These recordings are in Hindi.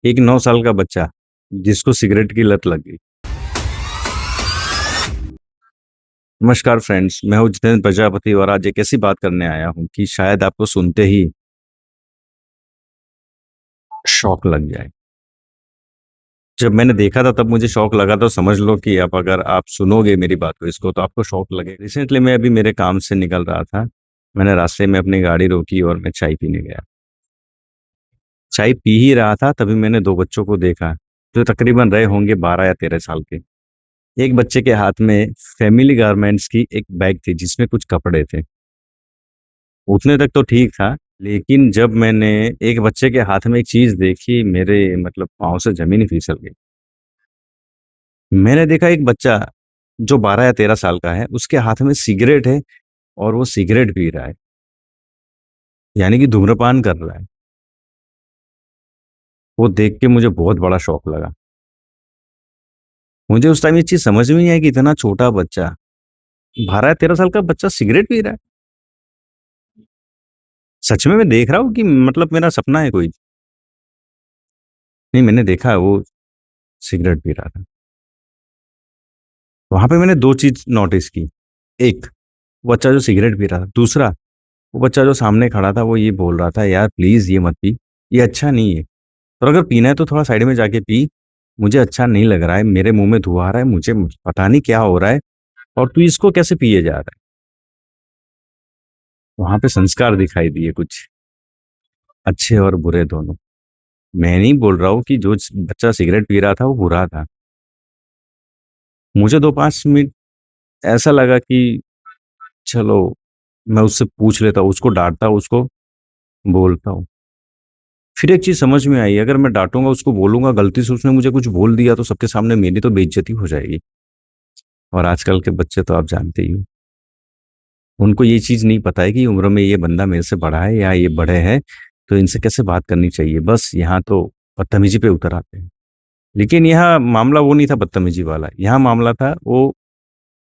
एक 9 साल का बच्चा जिसको सिगरेट की लत लग गई। नमस्कार फ्रेंड्स, मैं हूं जितेंद्र प्रजापति और आज एक ऐसी बात करने आया हूं कि शायद आपको सुनते ही शौक लग जाए। जब मैंने देखा था तब मुझे शौक लगा, तो समझ लो कि अब अगर आप सुनोगे मेरी बात को इसको तो आपको शौक लगे। रिसेंटली मैं अभी मेरे काम से निकल रहा था। मैंने रास्ते में अपनी गाड़ी रोकी और मैं चाय पीने गया। चाय पी ही रहा था तभी मैंने दो बच्चों को देखा जो तकरीबन रहे होंगे 12 या 13 साल के। एक बच्चे के हाथ में फैमिली गारमेंट्स की एक बैग थी जिसमें कुछ कपड़े थे। उतने तक तो ठीक था, लेकिन जब मैंने एक बच्चे के हाथ में एक चीज देखी, मेरे मतलब पाँव से जमीन ही फिसल गई। मैंने देखा एक बच्चा जो 12 या 13 साल का है, उसके हाथ में सिगरेट है और वो सिगरेट पी रहा है, यानी कि धूम्रपान कर रहा है। वो देख के मुझे बहुत बड़ा शौक लगा। मुझे उस टाइम ये चीज समझ में नहीं आई कि इतना छोटा बच्चा, 12 या 13 साल का बच्चा सिगरेट पी रहा है। सच में मैं देख रहा हूँ कि मतलब मेरा सपना है कोई? नहीं, मैंने देखा वो सिगरेट पी रहा था। वहां पे मैंने दो चीज नोटिस की। एक, वो बच्चा जो सिगरेट पी रहा था। दूसरा, वो बच्चा जो सामने खड़ा था वो ये बोल रहा था, यार प्लीज ये मत पी, ये अच्छा नहीं है। और अगर पीना है तो थोड़ा साइड में जाके पी। मुझे अच्छा नहीं लग रहा है, मेरे मुंह में धुआं आ रहा है, मुझे पता नहीं क्या हो रहा है, और तू इसको कैसे पिए जा रहा है। वहां पे संस्कार दिखाई दिए कुछ, अच्छे और बुरे दोनों। मैं नहीं बोल रहा हूँ कि जो बच्चा सिगरेट पी रहा था वो बुरा था। मुझे 2-5 मिनट ऐसा लगा कि चलो मैं उससे पूछ लेता हूँ, उसको डांटता हूँ, उसको बोलता हूँ। फिर एक चीज समझ में आई, अगर मैं डांटूंगा, उसको बोलूंगा, गलती से उसने मुझे कुछ बोल दिया तो सबके सामने मेरी तो बेइज्जती हो जाएगी। और आजकल के बच्चे तो आप जानते ही हो, उनको ये चीज नहीं पता है कि उम्र में ये बंदा मेरे से बड़ा है या ये बड़े हैं, तो इनसे कैसे बात करनी चाहिए। बस यहाँ तो बदतमीजी पे उतर आते हैं। लेकिन यहाँ मामला वो नहीं था बदतमीजी वाला, यहाँ मामला था वो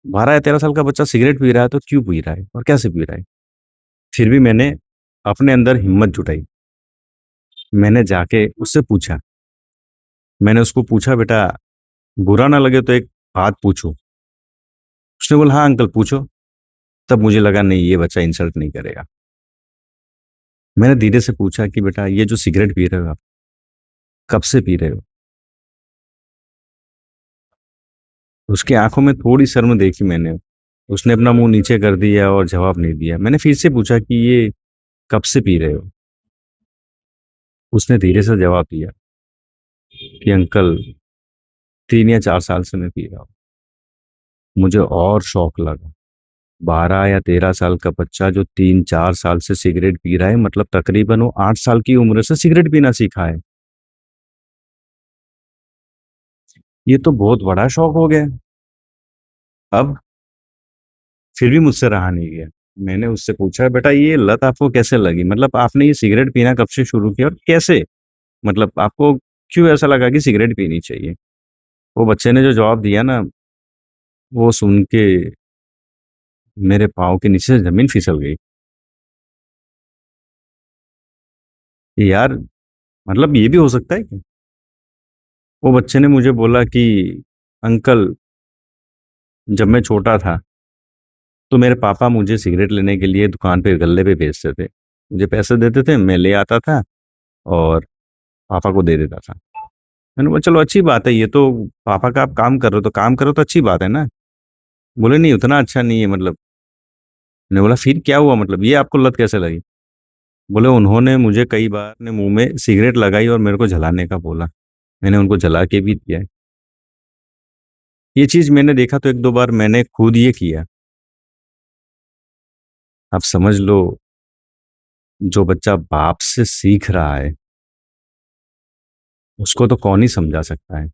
12 या 13 साल का बच्चा सिगरेट पी रहा है तो क्यों पी रहा है और कैसे पी रहा है। फिर भी मैंने अपने अंदर हिम्मत जुटाई। मैंने जाके उससे पूछा। मैंने उसको पूछा, बेटा बुरा ना लगे तो एक बात पूछूं? उसने बोला, हाँ अंकल पूछो। तब मुझे लगा नहीं, ये बच्चा इंसल्ट नहीं करेगा। मैंने धीरे से पूछा कि बेटा ये जो सिगरेट पी रहे हो आप, कब से पी रहे हो? उसकी आंखों में थोड़ी शर्म देखी मैंने। उसने अपना मुंह नीचे कर दिया और जवाब नहीं दिया। मैंने फिर से पूछा कि ये कब से पी रहे हो? उसने धीरे से जवाब दिया कि अंकल 3 या 4 साल से मैं पी रहा हूँ। मुझे और शौक लगा। 12 या 13 साल का बच्चा जो 3-4 साल से सिगरेट पी रहा है, मतलब तकरीबन वो 8 साल की उम्र से सिगरेट पीना सीखा है। ये तो बहुत बड़ा शौक हो गया। अब फिर भी मुझसे रहा नहीं गया। मैंने उससे पूछा, बेटा ये लत आपको कैसे लगी, मतलब आपने ये सिगरेट पीना कब से शुरू किया और कैसे, मतलब आपको क्यों ऐसा लगा कि सिगरेट पीनी चाहिए? वो बच्चे ने जो जवाब दिया ना, वो सुन के मेरे पाँव के नीचे से जमीन फिसल गई। कि यार, मतलब ये भी हो सकता है क्या? वो बच्चे ने मुझे बोला कि अंकल, जब मैं छोटा था तो मेरे पापा मुझे सिगरेट लेने के लिए दुकान पे गल्ले पे भेजते थे। मुझे पैसे देते थे, मैं ले आता था और पापा को दे देता था। मैंने बोला चलो अच्छी बात है, ये तो पापा का आप काम कर रहे हो तो काम करो तो अच्छी बात है ना। बोले नहीं, उतना अच्छा नहीं है मतलब। मैंने बोला फिर क्या हुआ, मतलब ये आपको लत कैसे लगी? बोले उन्होंने मुझे कई बार अपने मुंह में सिगरेट लगाई और मेरे को जलाने का बोला। मैंने उनको जला के भी दिया है। ये चीज मैंने देखा तो एक दो बार मैंने खुद ये किया। आप समझ लो, जो बच्चा बाप से सीख रहा है उसको तो कौन ही समझा सकता है।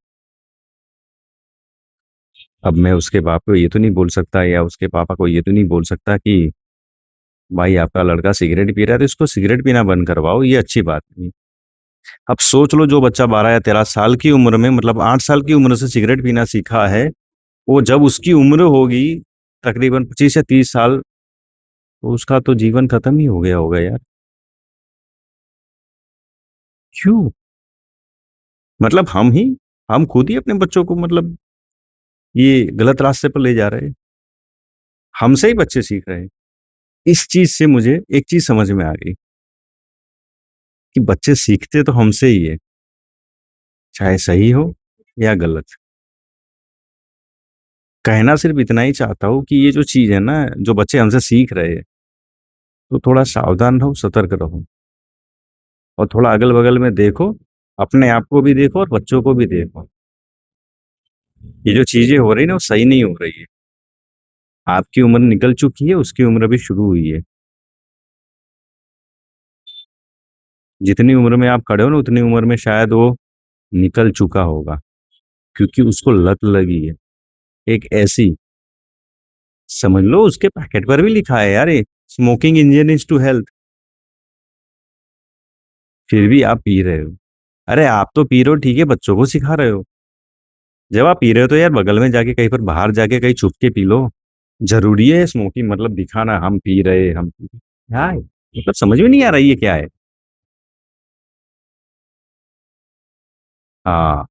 अब मैं उसके बाप को ये तो नहीं बोल सकता या उसके पापा को ये तो नहीं बोल सकता कि भाई आपका लड़का सिगरेट पी रहा है तो इसको सिगरेट पीना बंद करवाओ, ये अच्छी बात नहीं। अब सोच लो, जो बच्चा 12 या 13 साल की उम्र में, मतलब 8 साल की उम्र से सिगरेट पीना सीखा है, वो जब उसकी उम्र होगी तकरीबन 25 या 30 साल, तो उसका तो जीवन खत्म ही हो गया होगा यार। क्यों? मतलब हम खुद ही अपने बच्चों को मतलब ये गलत रास्ते पर ले जा रहे हैं। हमसे ही बच्चे सीख रहे हैं। इस चीज से मुझे एक चीज समझ में आ गई कि बच्चे सीखते तो हमसे ही है, चाहे सही हो या गलत। कहना सिर्फ इतना ही चाहता हूँ कि ये जो चीज है ना, जो बच्चे हमसे सीख रहे हैं, तो थोड़ा सावधान रहो, सतर्क रहो, और थोड़ा अगल बगल में देखो, अपने आप को भी देखो और बच्चों को भी देखो। ये जो चीजें हो रही है ना, वो सही नहीं हो रही है। आपकी उम्र निकल चुकी है, उसकी उम्र अभी शुरू हुई है। जितनी उम्र में आप खड़े हो ना, उतनी उम्र में शायद वो निकल चुका होगा, क्योंकि उसको लत लगी है एक ऐसी। समझ लो, उसके पैकेट पर भी लिखा है यार, स्मोकिंग इंजन टू हेल्थ, फिर भी आप पी रहे हो। अरे आप तो पी रहे हो ठीक है, बच्चों को सिखा रहे हो। जब आप पी रहे हो तो यार बगल में जाके कहीं पर बाहर जाके कहीं छुप के पी लो। जरूरी है स्मोकिंग मतलब दिखाना, हम पी रहे, हम पी रहे। क्या है मतलब, समझ में नहीं आ रहा ये क्या है। हाँ,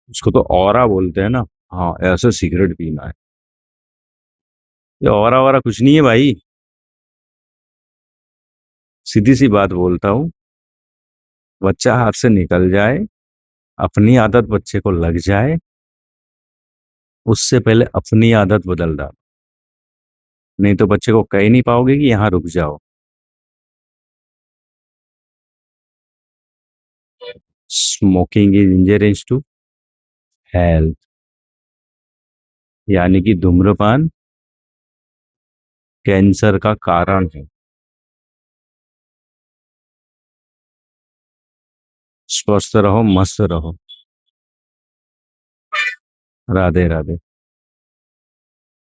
उसको तो ऑरा बोलते हैं ना। हाँ, ऐसे सिगरेट पीना है। ये ऑरा वरा कुछ नहीं है भाई। सीधी सी बात बोलता हूँ, बच्चा हाथ से निकल जाए, अपनी आदत बच्चे को लग जाए, उससे पहले अपनी आदत बदल डालो। नहीं तो बच्चे को कह ही नहीं पाओगे कि यहाँ रुक जाओ। Smoking is injurious to health, यानी कि धूम्रपान कैंसर का कारण है। स्वस्थ रहो, मस्त रहो। राधे राधे।